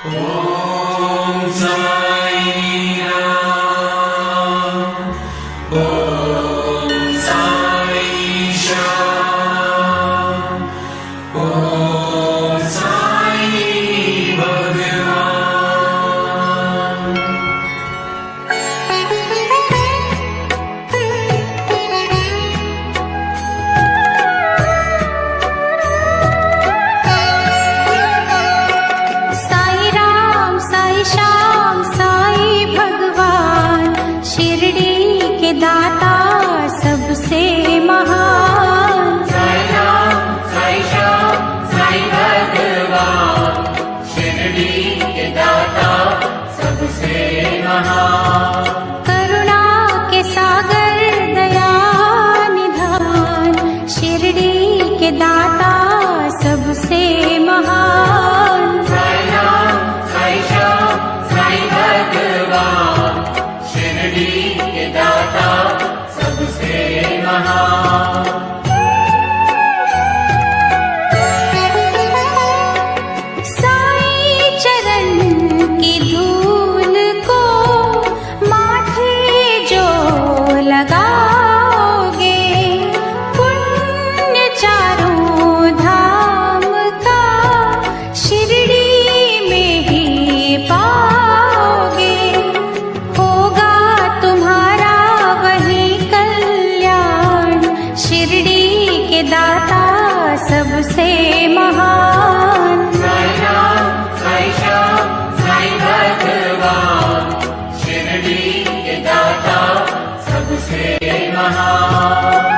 ओम साई राम, ओम साई श्याम, ओम साई भगवान। साई राम साई श्याम साई भगवान, शिरडी के दाता सबसे महान। साई राम साई श्याम साई भगवान, शिरडी के दाता सबसे महान। करुणा के सागर दया निधान, शिरडी के दाता सबसे महान। साई राम साई श्याम साई भगवान, शिरडी के दाता सबसे महान। साई चरण की धूल को माथे जो लगाओगे, पुण्य चारों धाम का शिरडी में ही पाओगे। होगा तुम्हारा वही कल्याण, शिरडी के दाता सबसे महान। साई राम साई श्याम साई भगवान, शिरडी के दाता सबसे महान।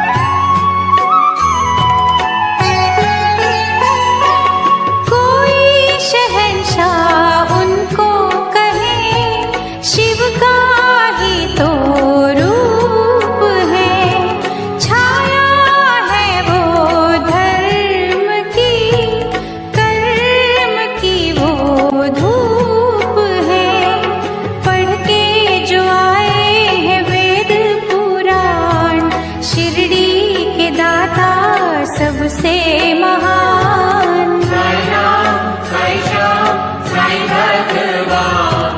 कोई शहंशाह उनको कहे, शिव का ही तो रूप है। छाया है वो धर्म की, कर्म की वो धूप है। पढ़ के जो आए हैं वेद पुराण, शिरडी के दाता सबसे महान। साई राम साई श्याम साई भगवान,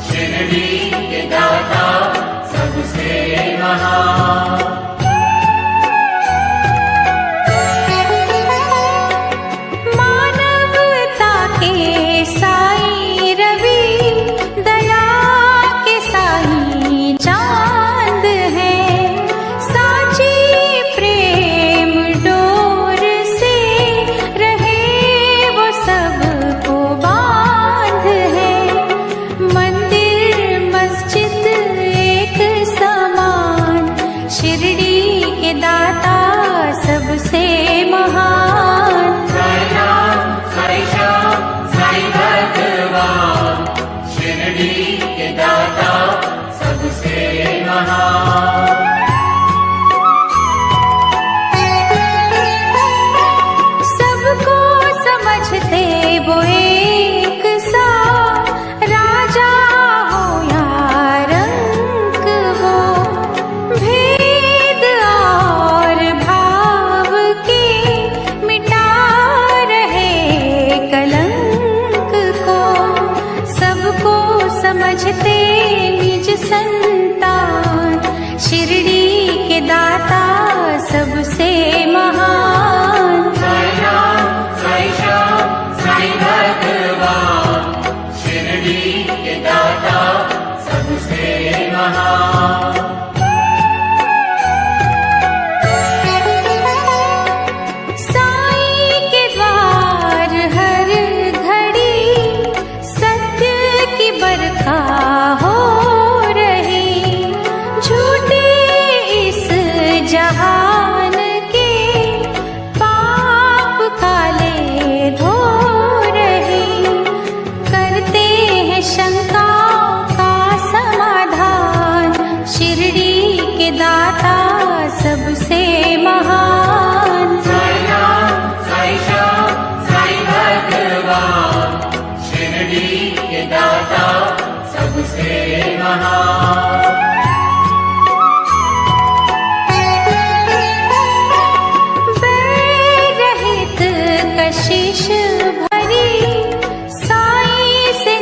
शिरडी के दाता सबसे महान। मानवता के साई रवि, दया के साई चांद है। साची प्रेम डोर से रहे वो सबको बांध है। मंदिर मस्जिद एक समान, शिरडी के दाता सबसे महान। साई राम साई श्याम साई भगवान, शिरडी के दाता सबसे महान। सबको समझते वो एक सा, राजा हो या रंक हो। भेद और भाव के मिटा रहे कलंक को। सबको समझते निज संतान, शिरडी के दाता सबसे महान। साई राम साई श्याम साई भगवान, शिरडी के दाता सबसे महान। साई के द्वार हर घड़ी सत्य की बरखा हो रही। झूठे इस जहान के पाप काले धो रहे। करते हैं शंका का समाधान, शिरडी के दाता सबसे महान। साई राम साई श्याम साई भगवान, शिरडी के दाता सबसे महान। बैर रहित कशिश भरी, साई से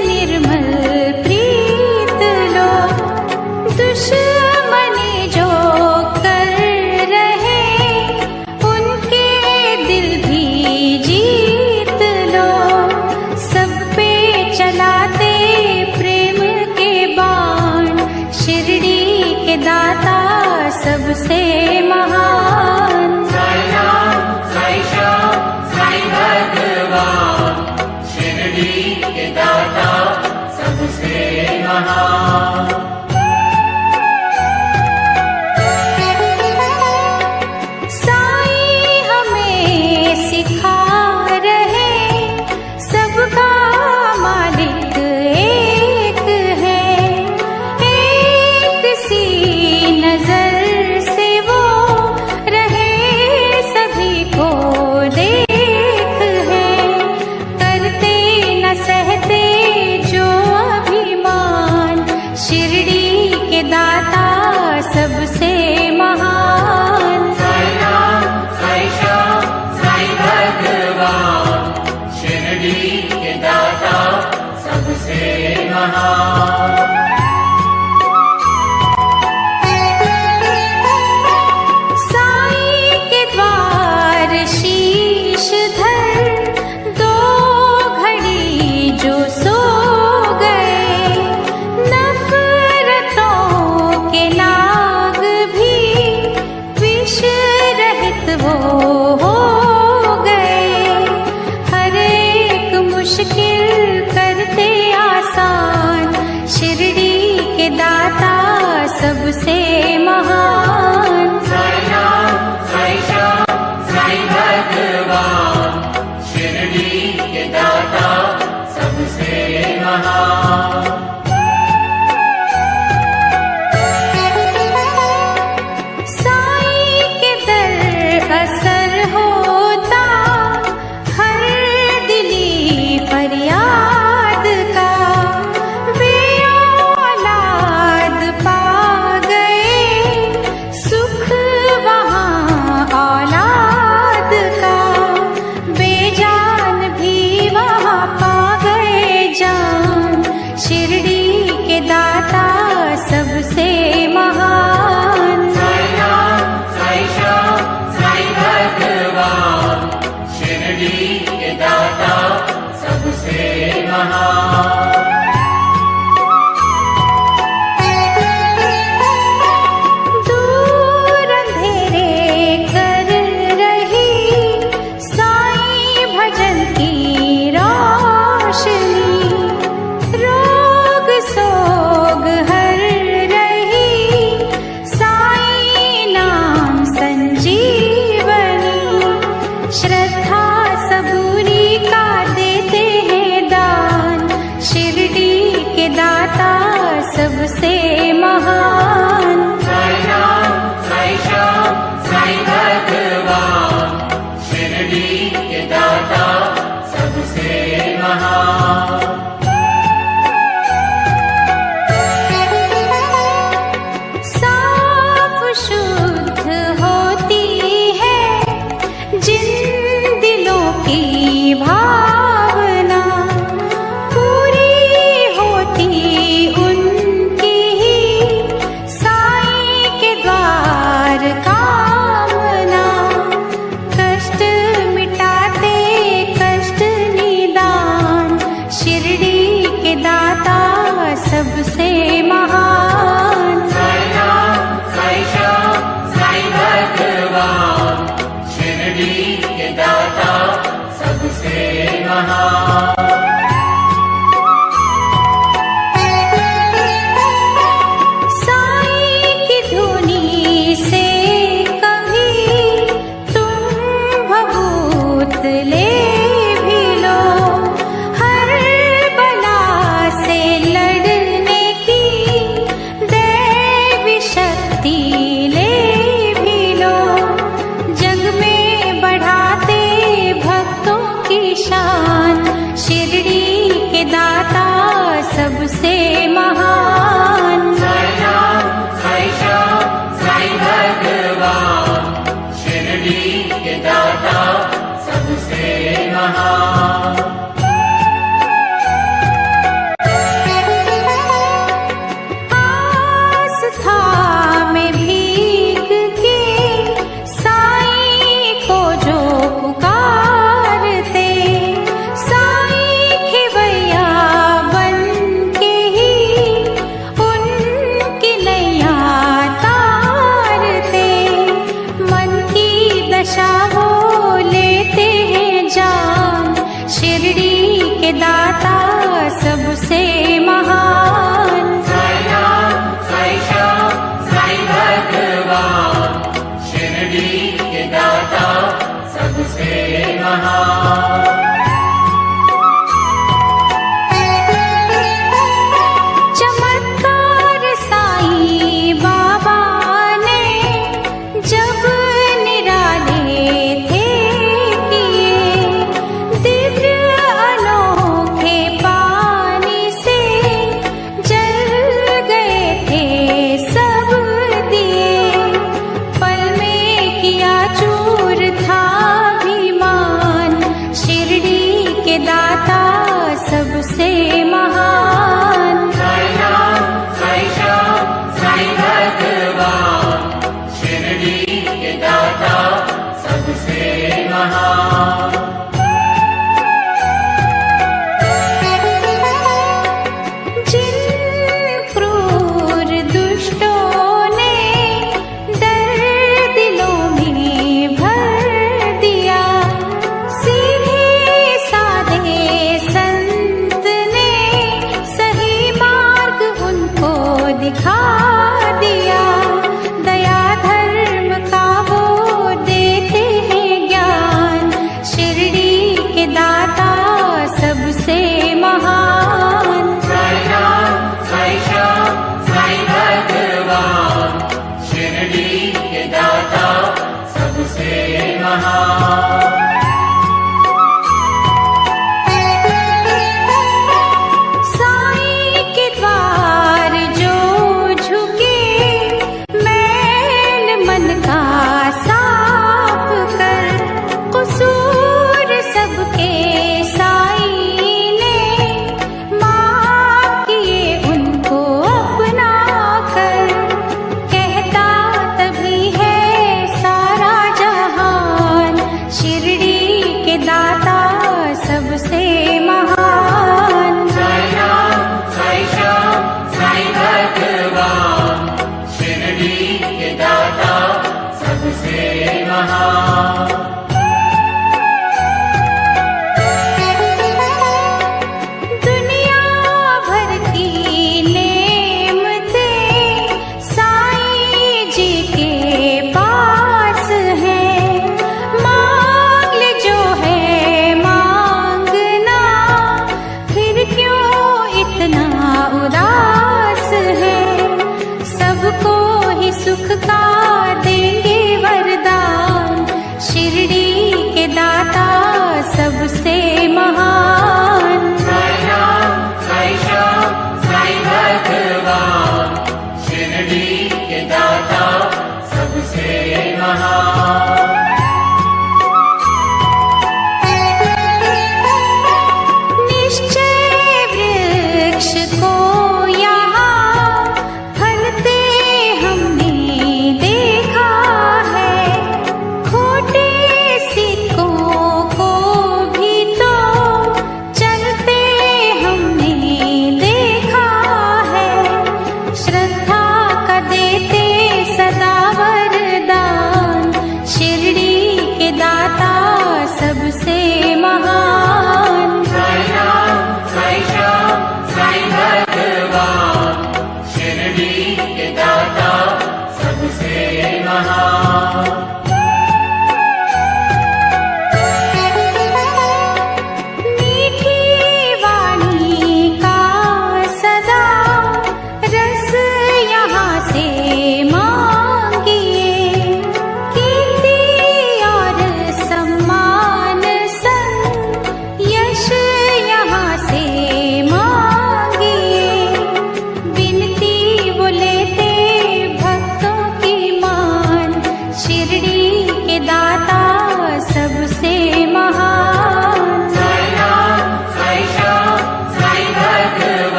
महान। साई राम, साई श्याम, साई भगवान, शिरडी के दाता सबसे महान। साई हमें सिखा रहे सबका मालिक एक है, एक सी नजर से वो रहे सभी को देख है, करते न सहते जो अभिमान, शिरडी के दाता सबसे महान। साई राम, साई श्याम, साई भगवान, शिरडी के दाता सबसे महान। साई के द्वार शीश धर दो घड़ी जो सो गए, नफरतों के नाग भी विष रहित वो हो गए, हर एक मुश्किल करते आसान, शिरडी के दाता सबसे महान। साई राम, साई श्याम, साई भगवान, शिरडी के दाता सबसे महान। साई के दर असर होता हर दिली फरियाद का, वे औलाद पा गए सुख वहाँ औलाद का, बेजान भी वहाँ पा गए जान, शिरडी के दाता सबसे महान। साई राम, साई श्याम, साई भगवान, शिरडी के दाता सबसे महान। दूर अंधेरे कर रही साई भजन की रोशनी, रोग सोग हर रही साई नाम संजीवनी, श्रद्धा सबूरी का देते हैं दान, शिरडी के दाता सबसे महान। साई राम, साई श्याम, साई भगवान, शिरडी के दाता सबसे महान। साफ शुद्ध होती है जिन दिलों की भावना, पूरी होती उनकी ही साई के द्वार कामना, कष्ट मिटाते कष्ट निदान, शिरडी के दाता सबसे महान। साई राम, साई श्याम, साई भगवान, शिरडी के दाता सबसे महान। साई की धुनी से कभी तुम भभूत ले भी लो, हर बला से लड़ने की दैवी शक्ति ले भी लो, जग में बढ़ाते भक्तों की शान, शिरडी के दाता सबसे महान। साई राम, साई श्याम, साई भगवान, शिरडी के दाता सबसे के दाता सबसे महान। साई राम साई श्याम साई भगवान, शिरडी के दाता सबसे महान। चमत्कार साईं बाबा ने जब निराले थे किए, दिव्य अनोखे पानी से जल गए थे सब दिए। पल में किया चूर था अभिमान, शिरडी के दाता सबसे महान। साई राम साई श्याम साई भगवान, शिरडी के दाता सबसे महान। जिन क्रूर दुष्टों ने दर्द दिलों में भर दिया, सीधे साधे संत ने सही मार्ग उनको दिखा दिया। दया धर्म का वो देते हैं ज्ञान, शिरडी के दाता सबसे महान। साई राम साई श्याम साई भगवान, शिरडी के दाता सबसे महान। साईं के द्वार जो झुके, मैल मन का साफ कर, कसूर सबके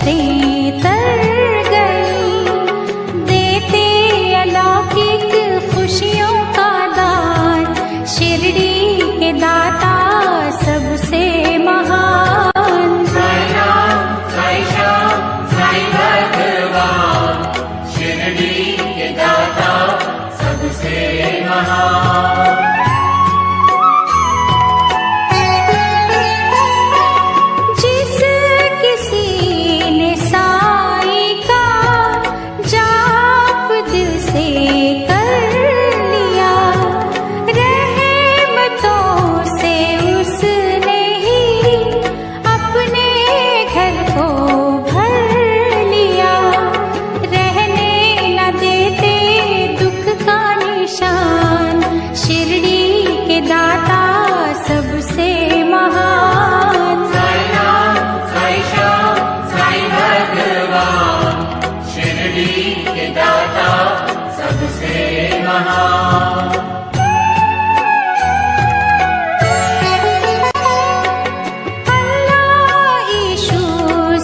किश्तें तर गई, देते अलौकिक खुशियों का दान, शिरडी के दाता सबसे महान। साईं राम, साईं श्याम, साईं भगवान, शिरडी के दाता सबसे महान। जिस किसी ने साईं का जाप दिल से कर लिया, रहमतों से उसने ही अपने घर को भर लिया। रहने न देते दुख का निशान, शिरडी के दाता सबसे महान। साईं राम, साईं श्याम, साईं भगवान, शिरडी के दाता सबसे महान। अल्लाह ईशु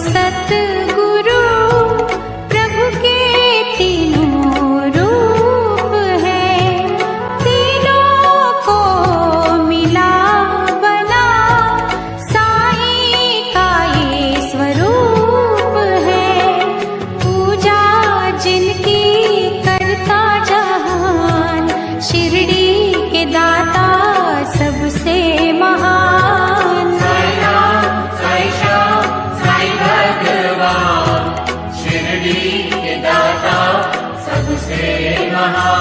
सतगुरु प्रभु के तीनों रूप हैं, तीनों को मिला बना साईं का ये स्वरूप है। पूजा जिनकी करता जहान, शिरडी के दाता सबसे महान। साईं राम, साईं श्याम, साईं भगवान, शिरडी के दाता सबसे महान।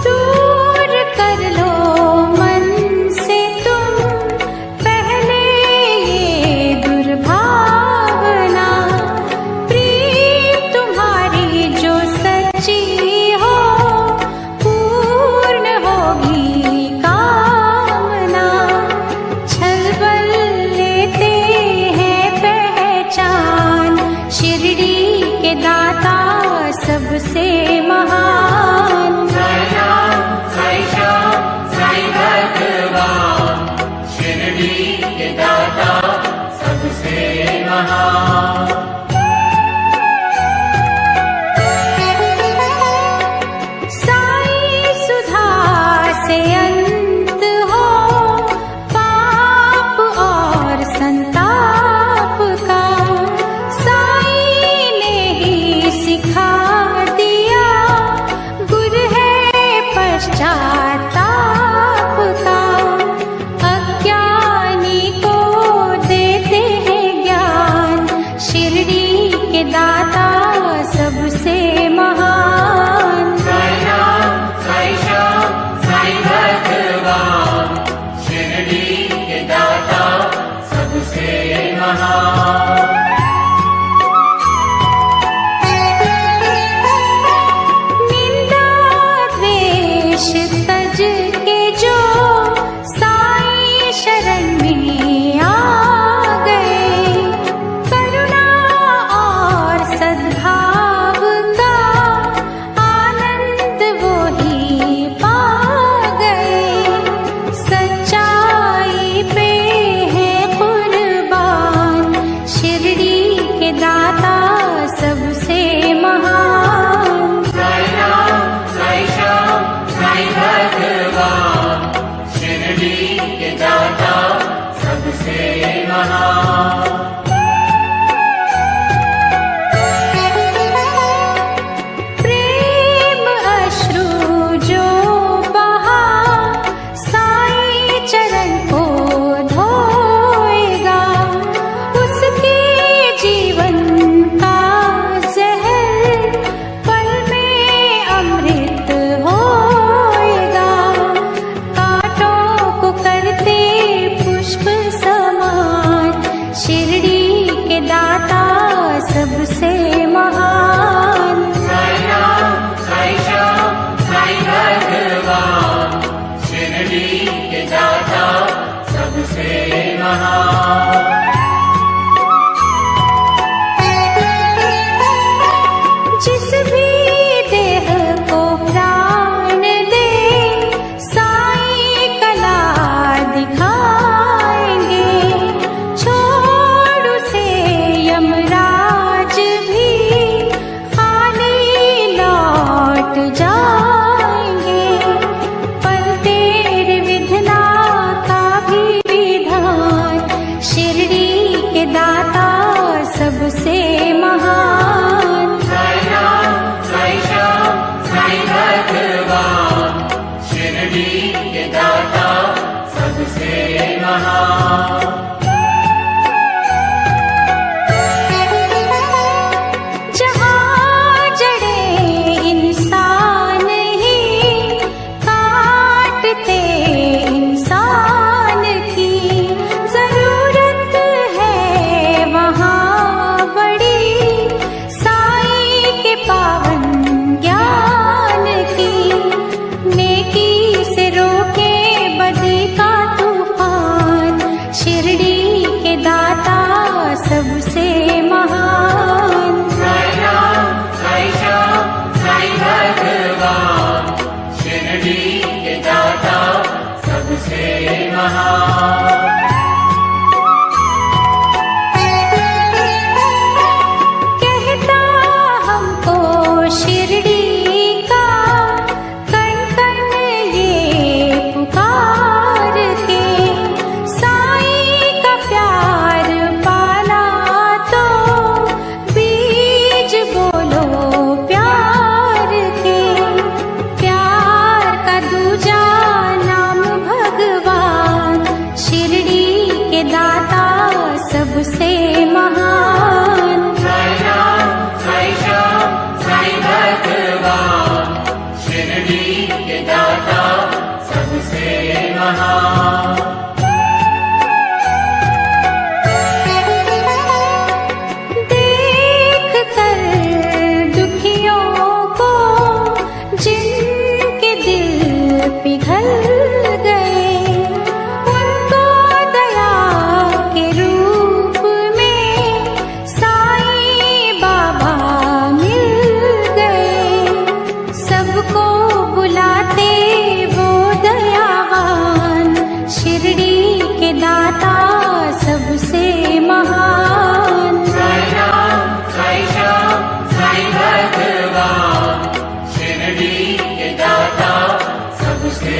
दूर कर लो मन से तुम पहले ये दुर्भावना, प्रीत तुम्हारी जो सच्ची हो पूर्ण होगी कामना। छलबल लेते हैं पहचान, शिरडी के दाता सबसे महान। साईं राम, साईं श्याम, साईं भगवान, शिरडी के दाता सबसे महान। साईं सुधा से अंत हो पाप और संताप का, साईं ने ही सिखा दिया गुर है पश्चाताप का। अज्ञानी को देते हैं ज्ञान, शिरडी के दाता सबसे महान। साईं राम, साईं श्याम, साईं भगवान, शिरडी के दाता सबसे महान। निंदा द्वेष तज के जो साईं शरण में आ गए, करुणा और सद्भाव का आनंद वो ही पा गए। सच्चाई पे है कुर्बान, शिरडी के दाता सबसे महान। साईं राम, साईं श्याम, साईं भगवान, शिरडी के दाता सबसे महान। प्रेम अश्रु जो बहा साईं चरण को धोएगा, उसके जीवन का जहर पल में अमृत होएगा। कांटों को करते पुष्प समान, शिरडी के दाता सबसे महान। साईं राम, साईं श्याम, साईं भगवान, शिरडी के दाता सबसे महान। जिस भी देह को प्राण दे साईं कला दिखा सबसे महान। जहाँ जड़े इंसान ही काटते इंसान की जरूरत है वहाँ बड़ी साईं के पावन ज्ञान की। नेकी से रोके बदी का तूफान, शिरडी के दाता सबसे महान। साई राम, साई श्याम, साई भगवान, शिरडी के दाता सबसे महान। कहता हमको शिरडी का कण कण ये पुकार के, साईं का प्यार पाना तो बीज बोलो प्यार के। प्यार का दूजा नाम भगवान, शिरडी के दाता सबसे महान। साई राम, साई श्याम, साई भगवान, शिरडी के दाता सबसे महान। देख कर दुखियों को जिनके दिल पिघल गए, उनको दया के रूप में साईं बाबा मिल गए। सबको बुलाते वो दयावान, शिरडी के दाता सबसे महान। साई राम, साई श्याम, साई भगवान, शिरडी के दाता सबसे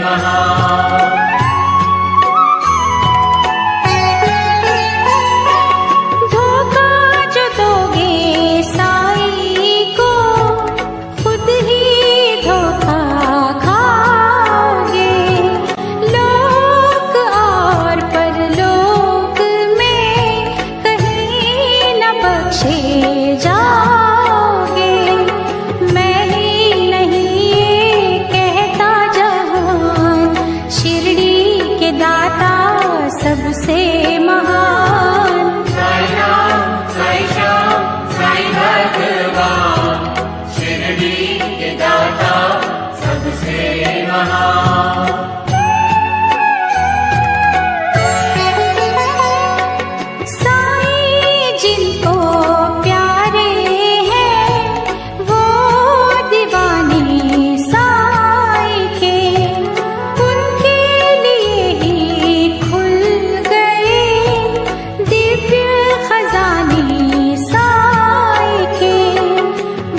महान। धोखा जो दोगे साईं को, खुद ही धोखा खाओगे। लोक और परलोक में कहीं न बख्शे जाओगे। मैं ही नहीं ये कहता जहान, शिरडी के दाता सबसे महान। साई राम, साई श्याम, साई भगवान, शिरडी के दाता सबसे महान। साईं जिनको प्यारे हैं वो दीवाने साईं के, उनके लिए ही खुल गए दिव्य खजाने साईं के।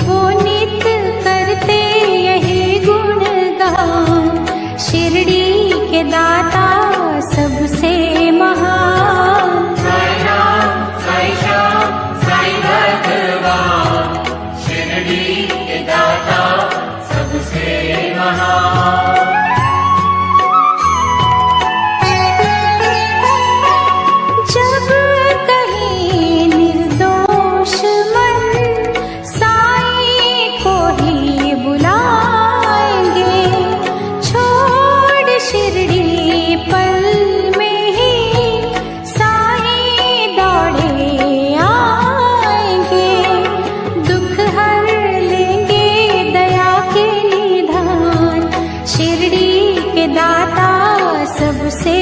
वो नित करते यही गुणगान, शिरडी के दाता सबसे महान। साई राम, साई श्याम, साई भगवान, शिरडी के दाता सबसे महान। जब कहीं निर्दोष मन साईं को ही बुलाएंगे, छोड़ शिरडी पल में ही साईं दौड़े आएंगे। दुख हर लेंगे दया के निधान, शिरडी के दाता सबसे